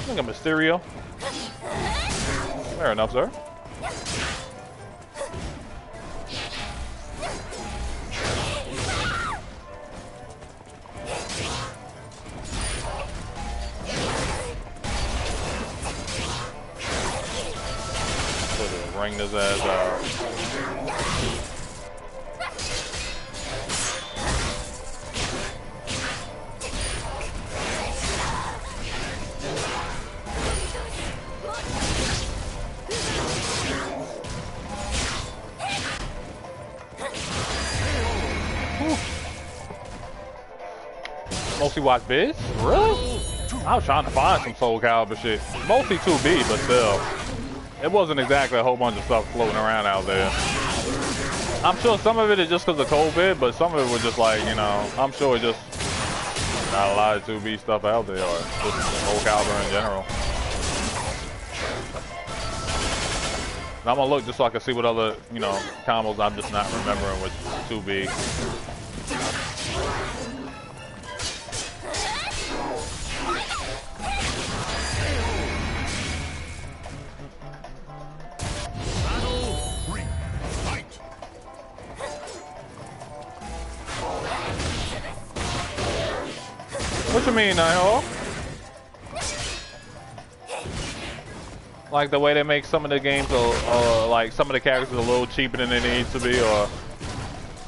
Look at Mysterio. Fair enough, sir. Ring his ass out. Mostly watch vids? Really? I was trying to find some SoulCalibur shit. Mostly 2B, but still. It wasn't exactly a whole bunch of stuff floating around out there. I'm sure some of it is just because of COVID, but some of it was just like, you know, I'm sure just not a lot of 2B stuff out there, or just SoulCalibur in general. And I'm gonna look just so I can see what other, you know, combos I'm just not remembering with 2B. What you mean, Nighthawk? Like the way they make some of the games, or like some of the characters a little cheaper than they need to be, or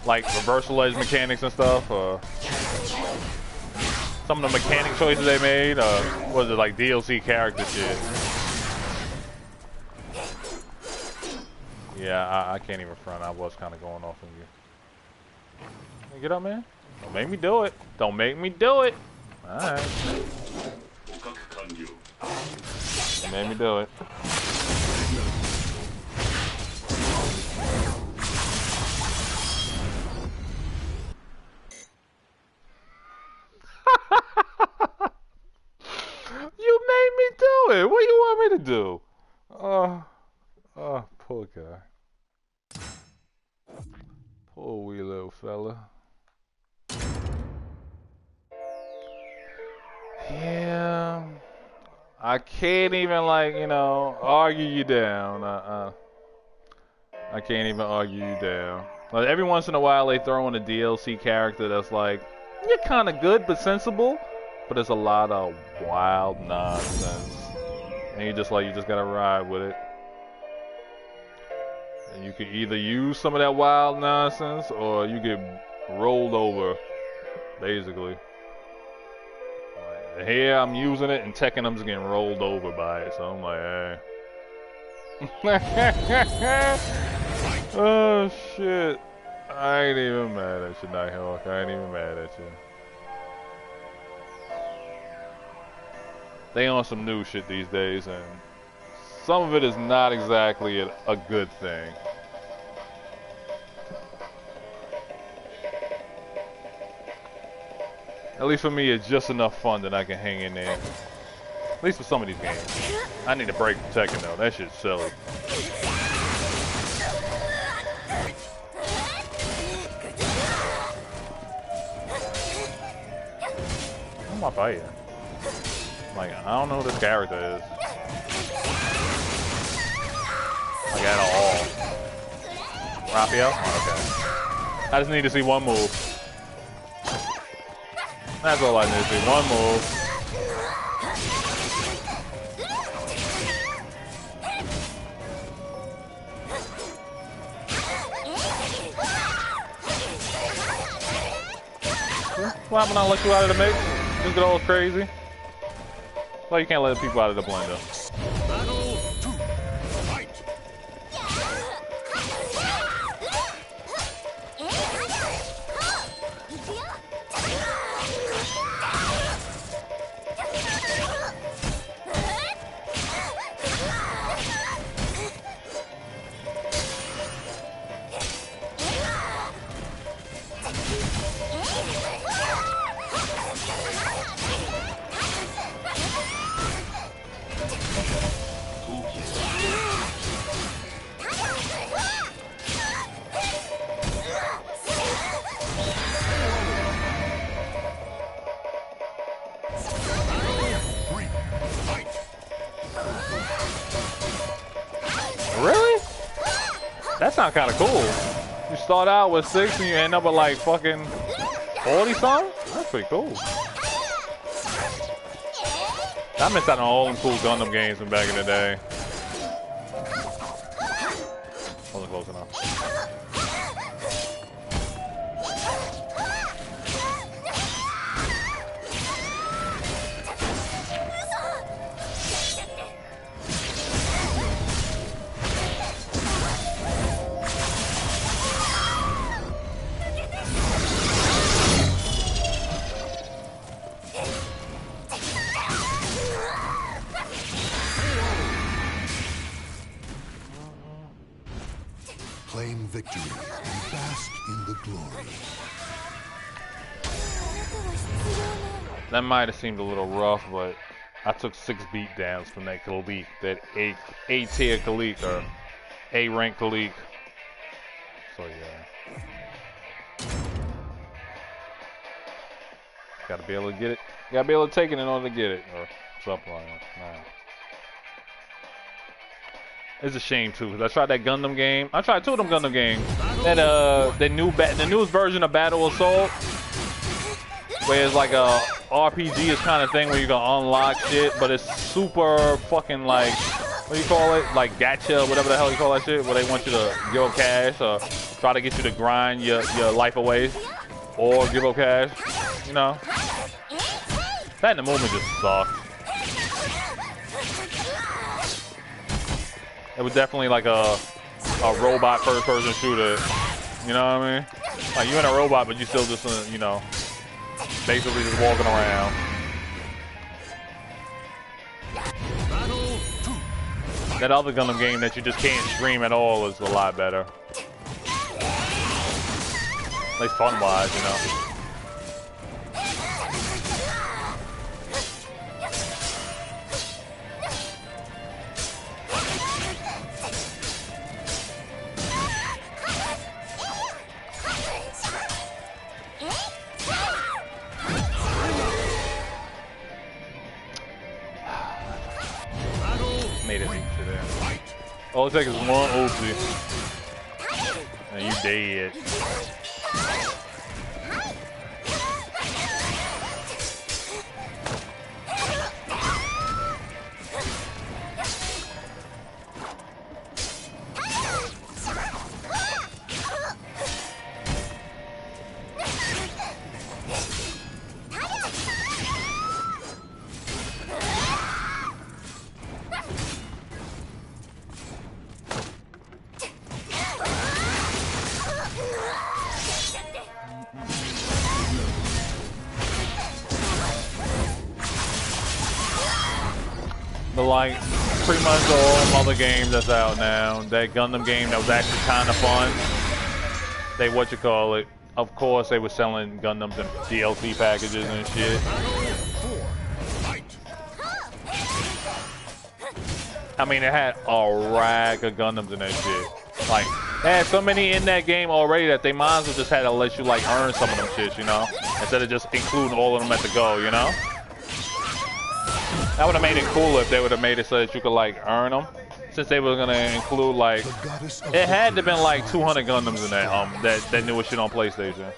like reversal edge mechanics and stuff, or some of the mechanic choices they made, or was it like DLC character shit? Yeah, I can't even front. I was kind of going off on you. Get up, man. Don't make me do it. Don't make me do it. Alright. You made me do it. You made me do it! What do you want me to do? Poor guy. Poor wee little fella. Yeah, I can't even, like, you know, argue you down. I can't even argue you down. Like, every once in a while they throw in a DLC character that's like, you're kind of good but sensible, but there's a lot of wild nonsense, and you just gotta ride with it. And you can either use some of that wild nonsense or you get rolled over, basically. Here I'm using it, and Tekken I'm just getting rolled over by it, so I'm like, hey. Oh shit. I ain't even mad at you, Nighthawk. I ain't even mad at you. They on some new shit these days, and some of it is not exactly a good thing. At least for me, it's just enough fun that I can hang in there. At least for some of these games. I need a break from Tekken though. That shit's silly. What am I fighting? Like, I don't know who this character is. Like at all. Raphael? Okay. I just need to see one move. That's all I need to see. One move. What happened? I let you out of the mix? Just get all crazy? Well, you can't let people out of the blender. sounds kind of cool. You start out with 6 and you end up with like fucking 40 something? That's pretty cool. I missed out on all them cool Gundam games from back in the day. Wasn't close enough. Claim victory and bask in the glory. That might have seemed a little rough, but I took 6 beatdowns from that Khalik, that A-tier Khalik, or A-rank Khalik. So yeah. Gotta be able to get it. Gotta be able to take it in order to get it, or something like that. Nah. It's a shame too, because I tried that Gundam game. I tried 2 of them Gundam games. That the newest version of Battle Assault, where it's like a RPG is kind of thing where you can unlock shit, but it's super fucking like, what do you call it? Like gacha, whatever the hell you call that shit, where they want you to give up cash or try to get you to grind your life away or give up cash. You know, that in the movement just sucked. It was definitely like a robot first-person shooter. You know what I mean? Like you're in a robot, but you still just you know, basically just walking around. That other Gundam game that you just can't stream at all is a lot better. At least fun-wise, you know. Made it to there. All it takes is one oopsie. And you dead. But like pretty much all other games that's out now, that Gundam game that was actually kind of fun, they of course they were selling Gundams in DLC packages and shit. I mean, it had a rack of Gundams in that shit. Like, they had so many in that game already that they might as well just had to let you like earn some of them shits, you know, instead of just including all of them at the go, you know. That would have made it cooler if they would have made it so that you could like earn them. Since they were gonna include like, it had to been like 200 Gundams in that newest shit on PlayStation.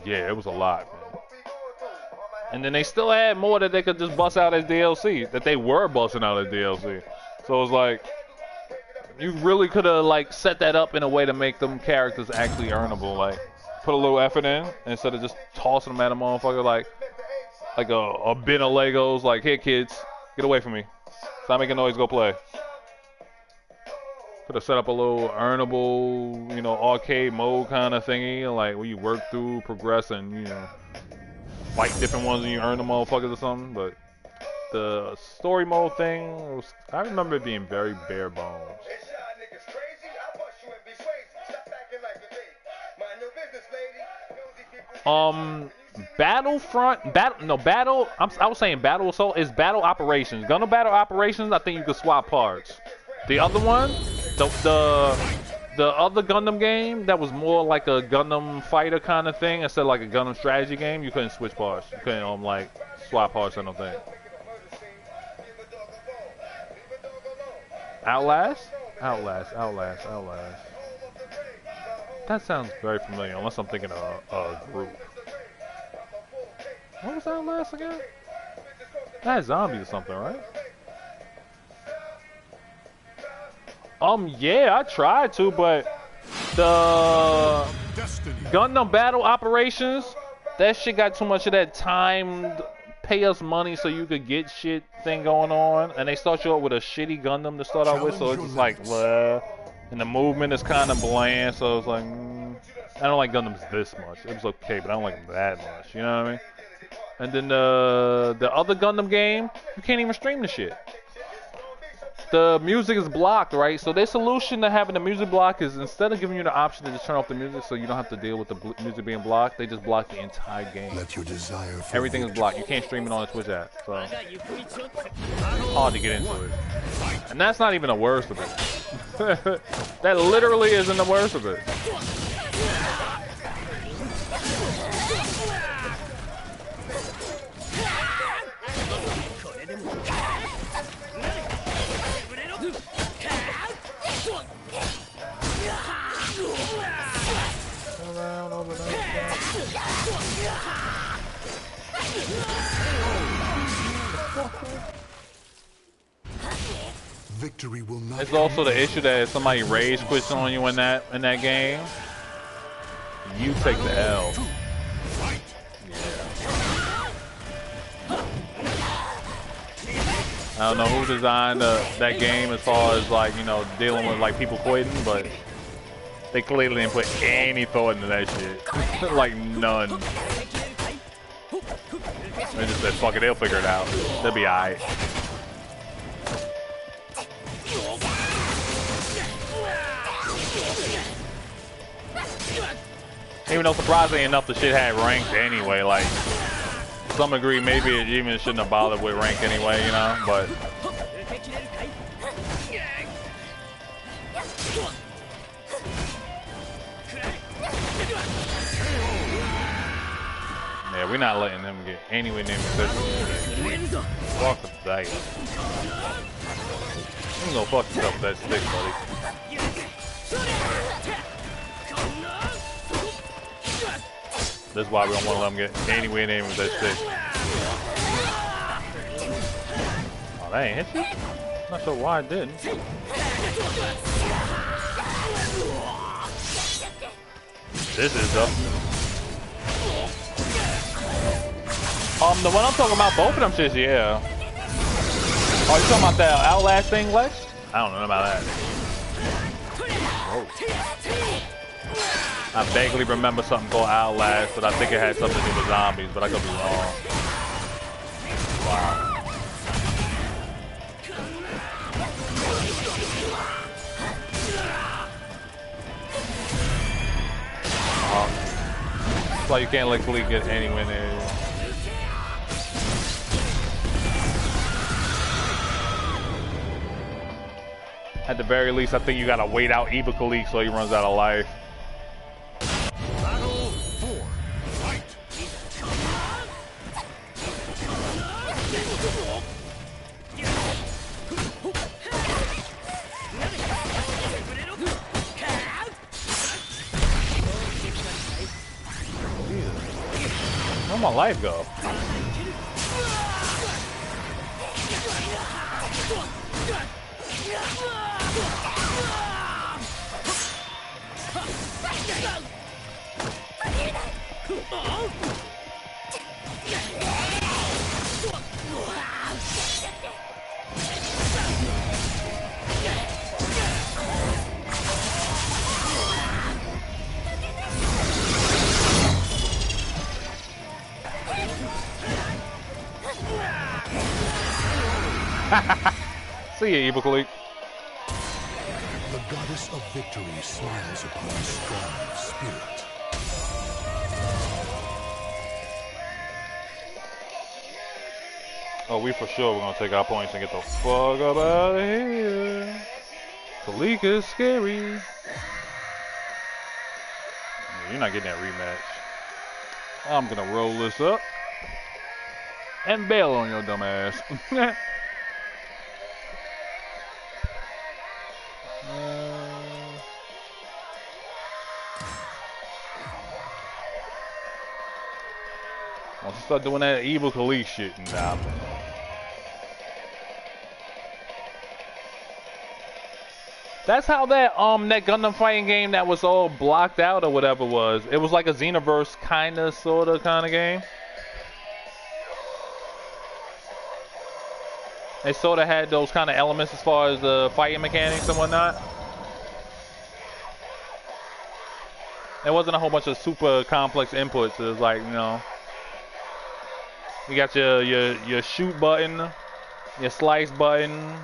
Yeah, it was a lot, man. And then they still had more that they could just bust out as DLC, that they were busting out as DLC. So it was like, you really could have like set that up in a way to make them characters actually earnable. Like, put a little effort in instead of just tossing them at a motherfucker like a bin of Legos. Like, here kids, get away from me. Stop making noise, go play. Could have set up a little earnable, you know, arcade mode kind of thingy, like where you work through, progress, and you know, fight different ones and you earn the motherfuckers or something. But the story mode thing, I remember it being very bare bones. Battlefront, I was saying Battle Assault is Battle Operations. Gundam Battle Operations, I think you could swap parts. The other one, the The other Gundam game that was more like a Gundam fighter kind of thing instead of like a Gundam strategy game, you couldn't switch parts. You couldn't like swap parts. I don't think. Outlast? Outlast. That sounds very familiar, unless I'm thinking of a group. What was Outlast again? That had zombies or something, right? Yeah, I tried to, but the Gundam Battle Operations, that shit got too much of that timed pay us money so you could get shit thing going on, and they start you up with a shitty Gundam to start out with, so it's just like, blah. And the movement is kind of bland, so it's like, I don't like Gundams this much. It was okay, but I don't like them that much, you know what I mean? And then the other Gundam game, you can't even stream the shit. The music is blocked, right? So their solution to having the music block is instead of giving you the option to just turn off the music so you don't have to deal with the music being blocked, they just block the entire game. Let your desire for Everything is blocked. You can't stream it on the Twitch app. So hard to get into it. And that's not even the worst of it. That literally isn't the worst of it. victory will not. It's also the issue that if somebody rage quits on you in that game, you take the L. I don't know who designed that game as far as like, you know, dealing with like people quitting, but they clearly didn't put any thought into that shit. Like none. They just said, fuck it, they'll figure it out. They'll be alright. Even though surprisingly enough the shit had ranked anyway, like to some degree maybe it even shouldn't have bothered with rank anyway, you know, but yeah, we're not letting him get anywhere near this. Fuck the that. You can go fuck yourself with that stick, buddy. That's why we don't want to let him get anywhere near with that stick. Oh, that ain't hit you? Not sure why it didn't. This is though. The one I'm talking about, both of them shits, yeah. Oh, you talking about that Outlast thing, Lex? I don't know about that. Whoa. I vaguely remember something called Outlast, but I think it had something to do with zombies, but I could be wrong. Wow. That's why you can't let Glee get anywhere near you. At the very least, I think you gotta wait out Eva Khalik so he runs out of life. Battle 4. Fight. Where'd my life go? See ya, Eva Khalik. The goddess of victory smiles upon a strong spirit. Oh, we for sure we're gonna take our points and get the fuck up out of here. Khalik is scary. You're not getting that rematch. I'm gonna roll this up and bail on your dumb ass. Once you start doing that evil Khalees shit, nah. That's how that that Gundam fighting game that was all blocked out or whatever was. It was like a Xenoverse kinda sorta kinda game. They sorta had those kind of elements as far as the fighting mechanics and whatnot. It wasn't a whole bunch of super complex inputs. It was like, you know, you got your shoot button, your slice button.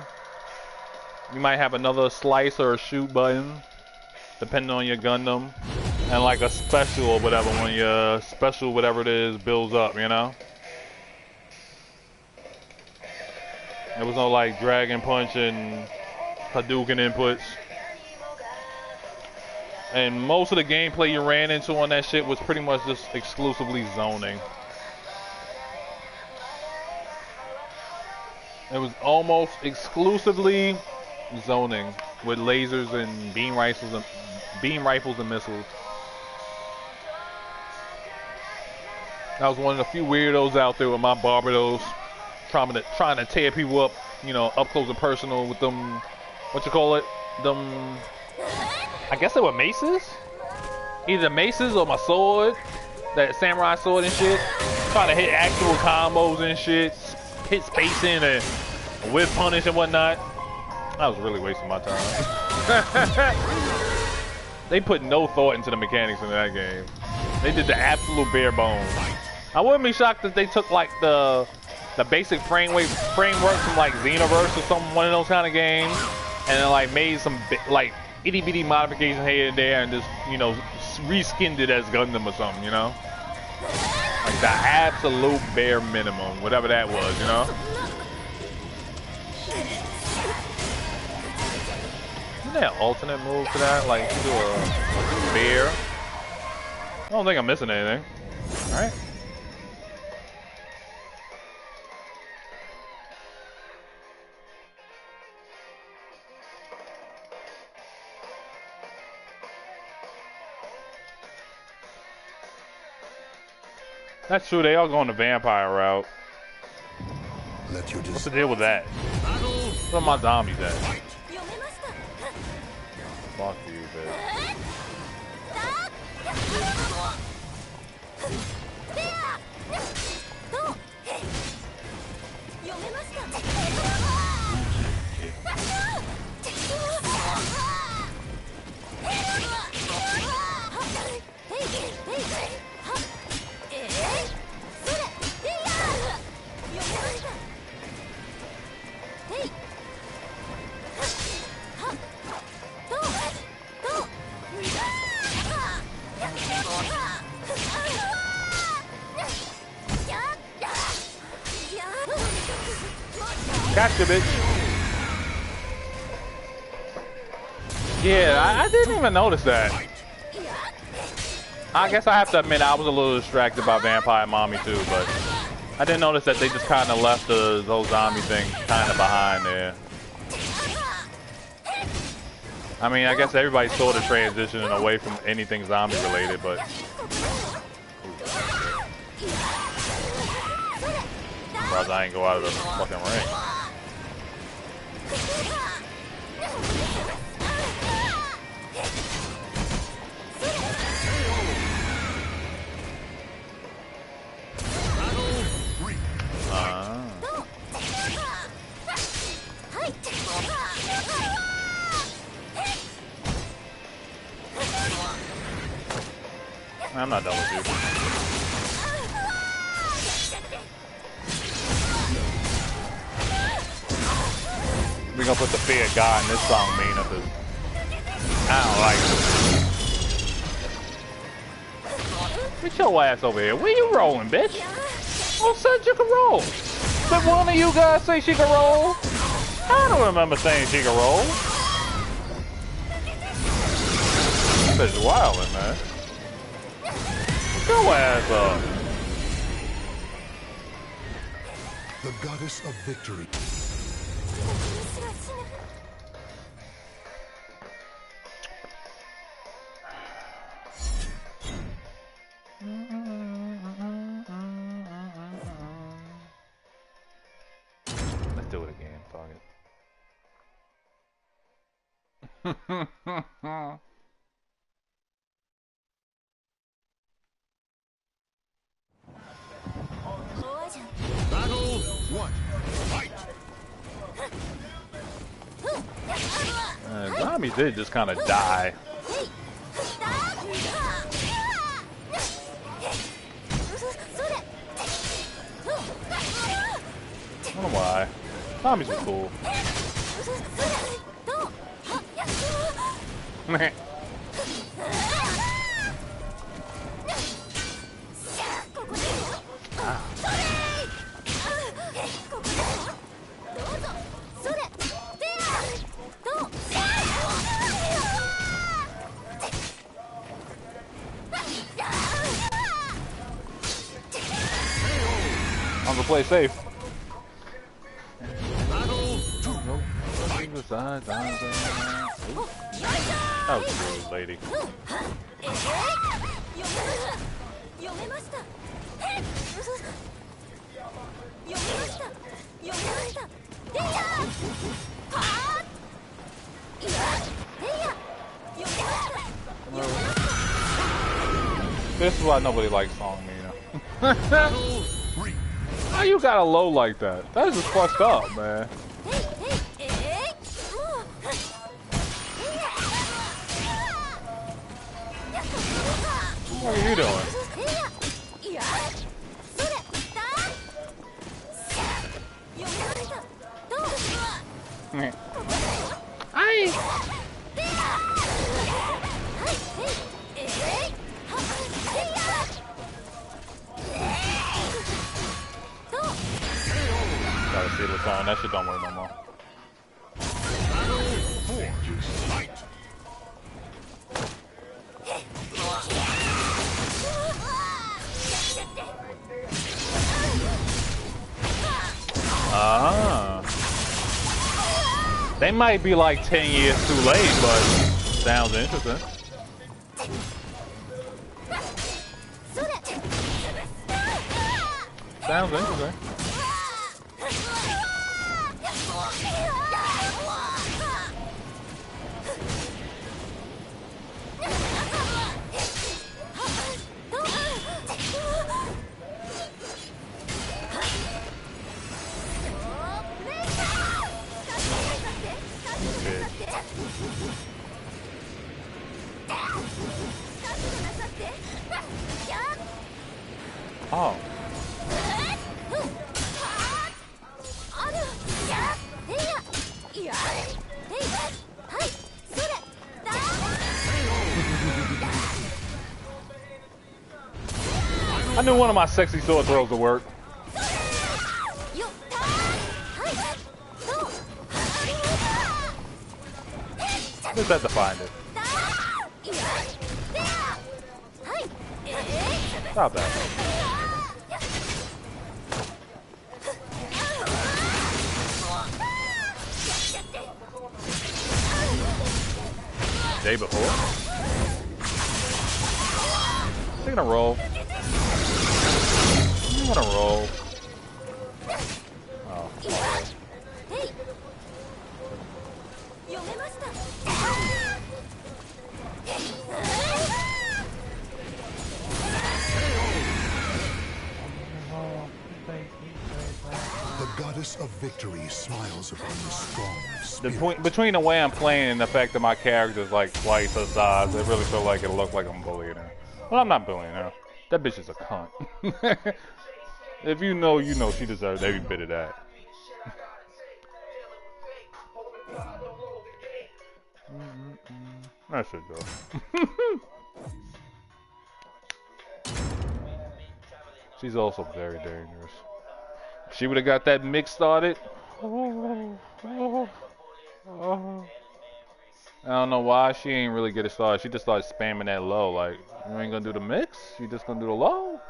You might have another slice or a shoot button, depending on your Gundam, and like a special or whatever when your special whatever it is builds up, you know. There was no like Dragon Punch and Hadouken inputs. And most of the gameplay you ran into on that shit was pretty much just exclusively zoning. It was almost exclusively zoning with lasers and beam rifles and missiles. I was one of the few weirdos out there with my Barbados trying to tear people up, you know, up close and personal with them, what you call it, them, I guess they were maces? Either maces or my sword, that samurai sword and shit. Trying to hit actual combos and shit, hit spacing and whip punish and whatnot. I was really wasting my time. They put no thought into the mechanics in that game. They did the absolute bare bones. I wouldn't be shocked if they took like the basic framework from like Xenoverse or something, one of those kind of games, and then like made some like itty bitty modifications here and there, and just, you know, reskinned it as Gundam or something, you know, like the absolute bare minimum, whatever that was, you know. Isn't there an alternate move for that? Like you do a bear? I don't think I'm missing anything. All right. That's true, they all going the vampire route. What's the deal with that? Where are my zombies at? Fuck you, bitch. Gotcha, bitch. Yeah, I didn't even notice that. I guess I have to admit I was a little distracted by Vampire Mommy too, but I didn't notice that they just kind of left the whole zombie thing kind of behind there. I mean, I guess everybody's sort of transitioning away from anything zombie related, but surprised I ain't go out of the fucking ring. I'm not done with you. We're gonna put the fear of God in this song, Mina, because I don't like it. Get your ass over here. Where you rolling, bitch? Oh, said you can roll. Did one of you guys say she can roll? I don't remember saying she can roll. This bitch wildin', man. Go ass up. The goddess of victory. Let's do it again, fuck it. Battle 1. Fight! Zombie did just kind of die. I don't know why. Zombies are cool. I'm gonna play safe. That was rude, lady. This is why nobody likes Song Mina. How you got a low like that? That is just fucked up, man. What are you doing? Gotta see what's on. That shit don't work no more. They might be like 10 years too late, but sounds interesting. Sounds interesting. Oh. I knew one of my sexy sword throws would work. Just have to find it. Stop that. Day before? They're gonna roll. I'm gonna roll. Oh. The goddess of victory smiles upon the strong of spirit. Between the way I'm playing and the fact that my character is like twice her size, it really feel like it look like I'm bullying her. Well, I'm not bullying her. That bitch is a cunt. If you know, you know she deserves every bit of that. That should go. She's also very dangerous. If she would have got that mix started. I don't know why she ain't really get it started. She just started spamming that low. Like, you ain't gonna do the mix? You just gonna do the low?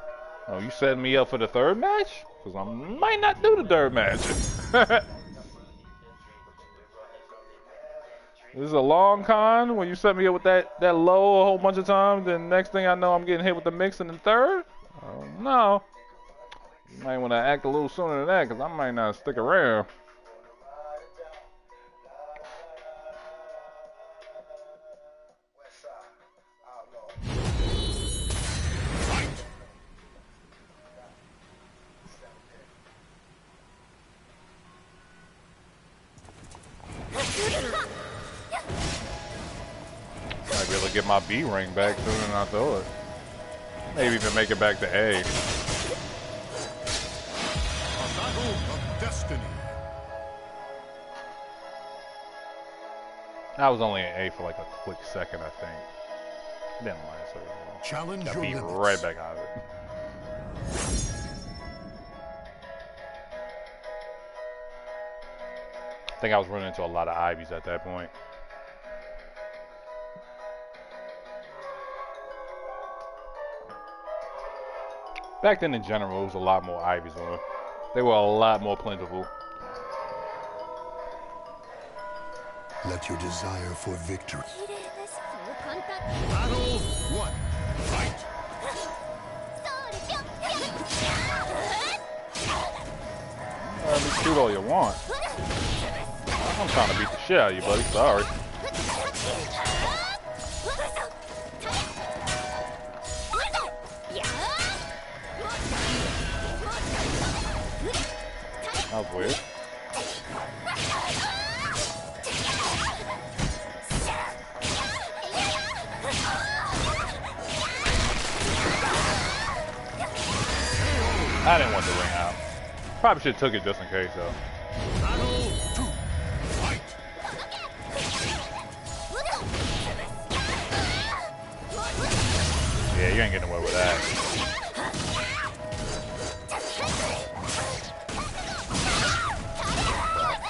Oh, you setting me up for the third match? Because I might not do the third match. This is a long con when you set me up with that low a whole bunch of times. Then next thing I know, I'm getting hit with the mix in the third. Oh, no. You might want to act a little sooner than that because I might not stick around. Might be able to get my B ring back sooner than I thought. Maybe even make it back to A. A battle of destiny. I was only in A for like a quick second, I think. Didn't last so long. Challenge Got your beat limits. right back out of it. I think I was running into a lot of Ivies at that point. Back then in general, it was a lot more Ivies on. They were a lot more plentiful. Let your desire for victory. Battle 1. Fight. Let me shoot all you want. I'm trying to beat the shit out of you, buddy. Sorry. That was weird. I didn't want the ring out. Probably should have took it just in case, though. Battle 2. Fight. Yeah, you ain't getting away with that.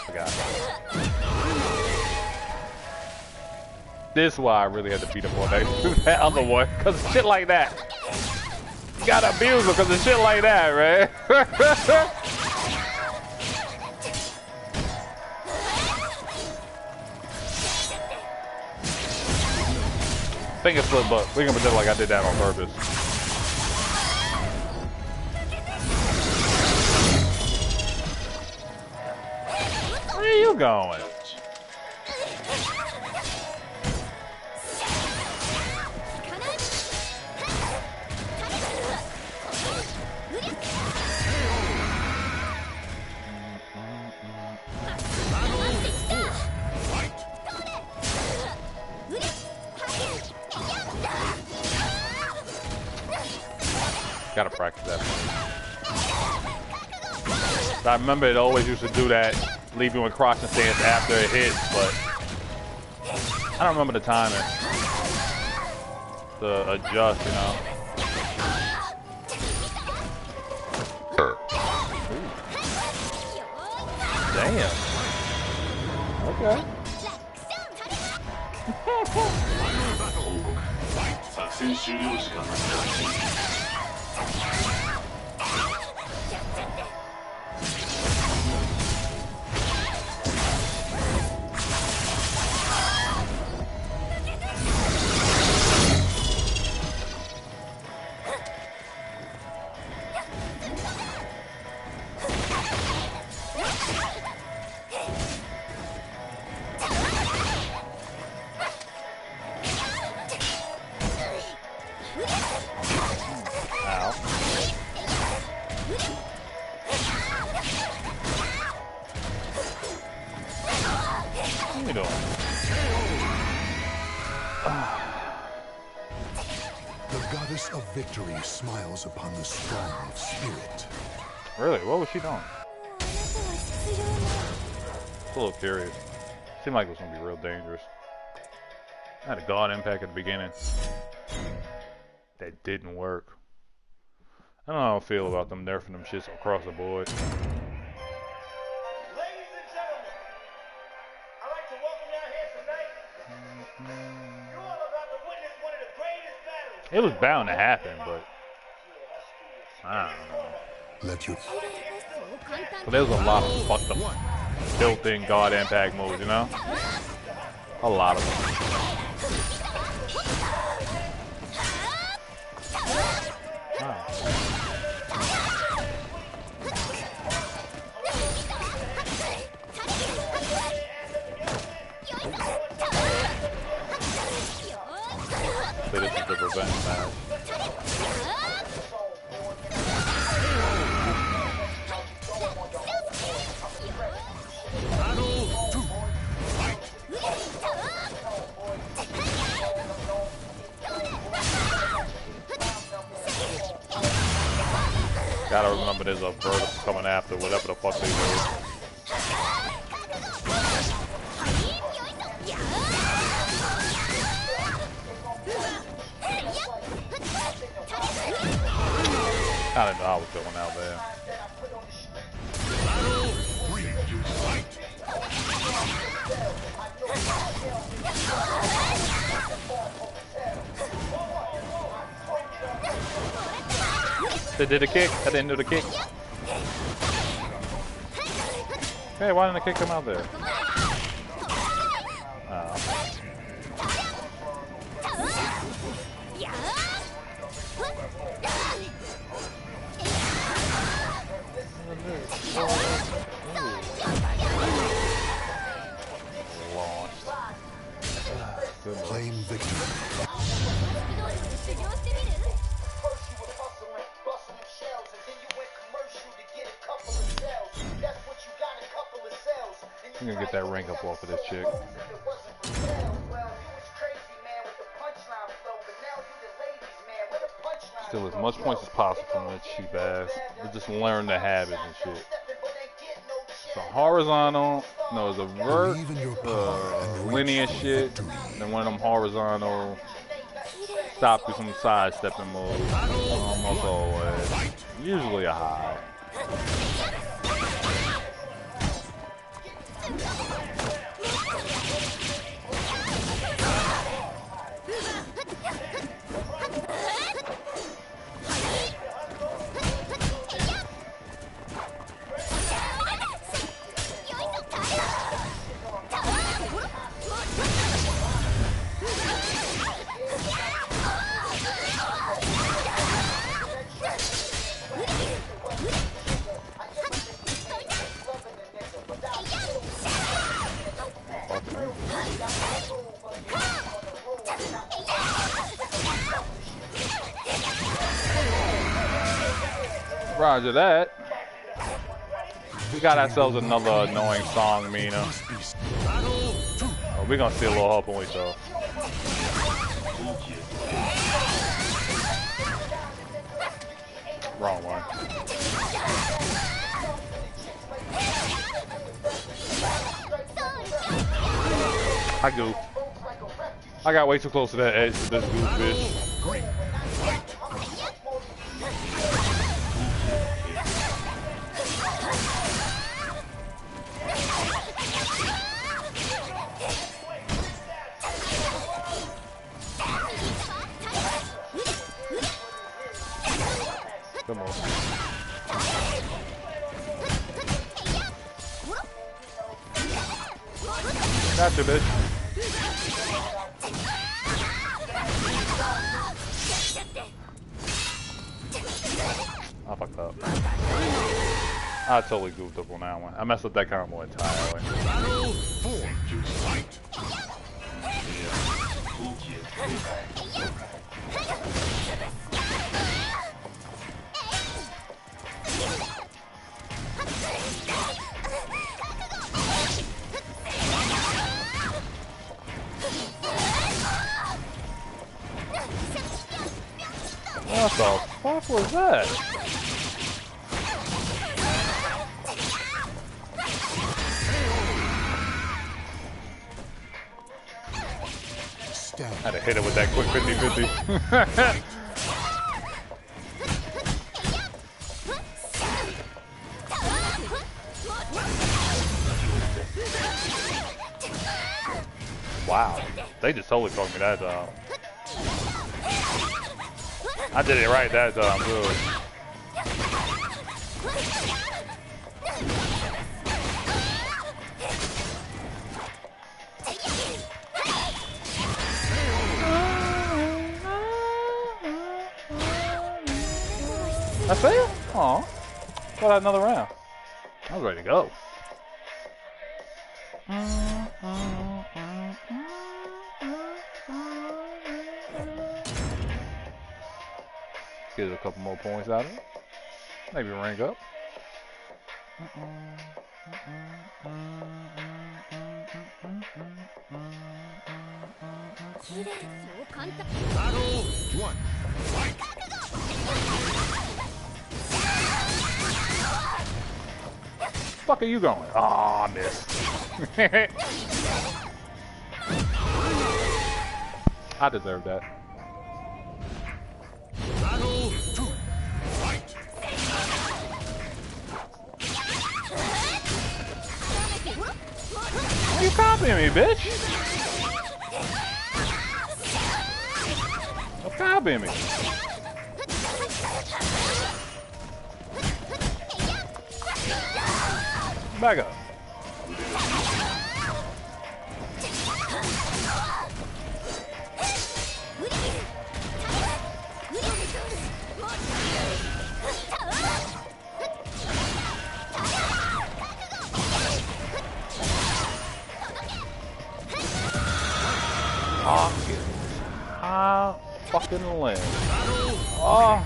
Forgot. This is why I really had to beat up on that other one, because shit like that. You gotta abuse him because of shit like that, right? Finger slip, but we can pretend like I did that on purpose. Where are you going? Gotta practice that. I remember it always used to do that, leave you in crouching stance after it hits, but I don't remember the timing to adjust, you know. Damn. Okay. Of victory smiles upon the strong of spirit. Really? What was she doing? It's a little curious. Seemed like it was gonna be real dangerous. I had a god impact at the beginning. That didn't work. I don't know how I feel about them nerfing them shits across the board. Ladies and gentlemen, I'd like to welcome y'all here tonight It was bound to happen, but I don't know. Let your But there was a lot of fucked up built-in God impact moves, you know? A lot of them. Wow. So this is the revenge match. Gotta remember there's a vertical coming after whatever the fuck they do. I didn't know I was going out there. They did a kick. I didn't do the kick. Hey, why didn't the kick come out there? claim victory. I'm gonna get that ring up off of this chick. Steal as much points as possible from that cheap ass. But just learn the habits and shit. So horizontal, no, it's a vert, linear shit, then one of them horizontal, stop you from sidestepping moves, almost always, usually a high. Roger that. We got ourselves another annoying song, Mina. Oh, we're gonna steal a little help point though. Wrong one. I goofed. I got way too close to that edge for this goof bitch. Come on. Gotcha, bitch. I fucked up. I totally goofed up on that one. I messed up that combo entirely. What the fuck was that? I had to hit it with that quick 50-50. Wow, they just totally fucked me that job. I did it right that time, good. That's it? Aw. Thought I had another round. I was ready to go. Get a couple more points out of it. Maybe rank up. Battle 1. Fight! Fuck are you going? Aw, I missed. I deserve that. Battle 2. Fight! You copying me, bitch? Don't copy me. Back up. I fucking land. Oh.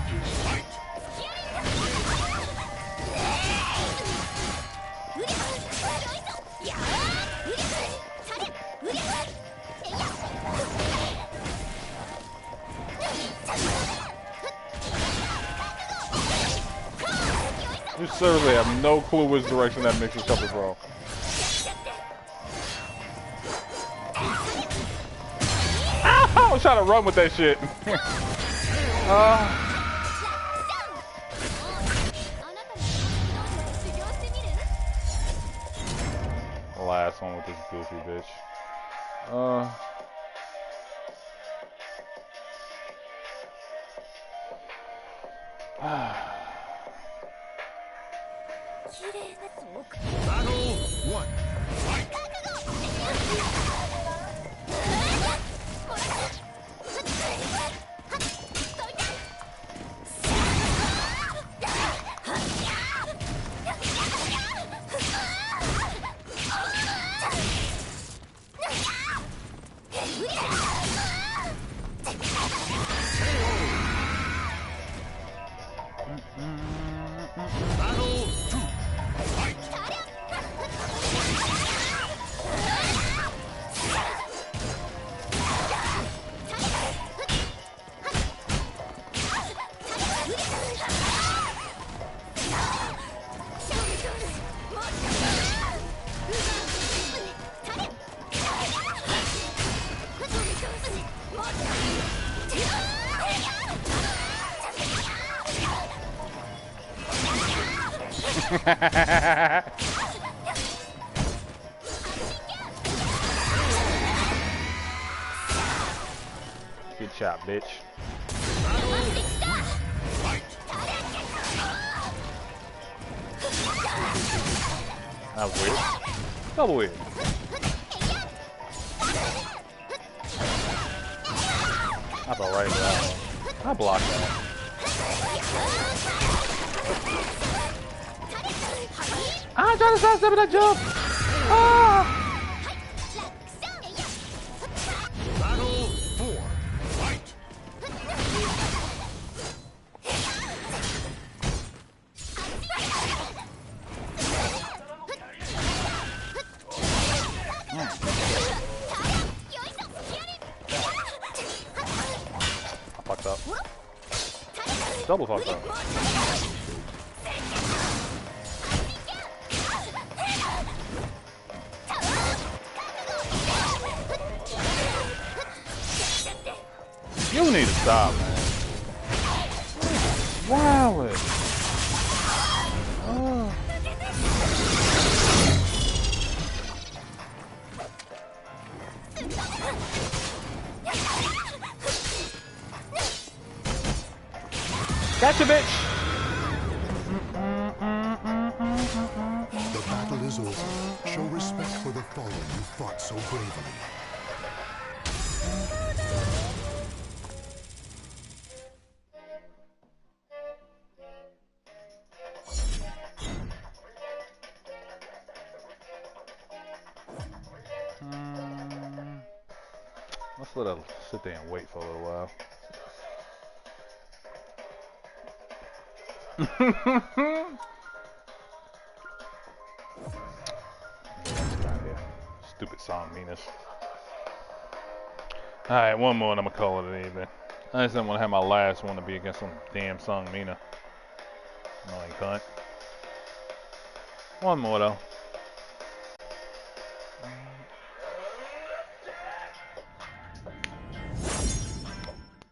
You seriously have no clue which direction that mix is coming from. I was trying to run with that shit. Last one with this goofy bitch. Battle 1. Fight! Battle 2. Fight! Good shot, bitch. That was weird. Double weird. I fell right into that one. I blocked that. I'm trying to stop stepping that jump! Ah! Battle 4. Fight! I fucked up. Double fucked up. You need to stop, man. Wow. Oh. Gotcha, bitch! The battle is over. Show respect for the fallen you fought so bravely. Let's let her sit there and wait for a little while. Stupid song, Venus. Alright, one more and I'm gonna call it an evening. I just didn't want to have my last one to be against some damn song, Mina. No, you can't. One more though.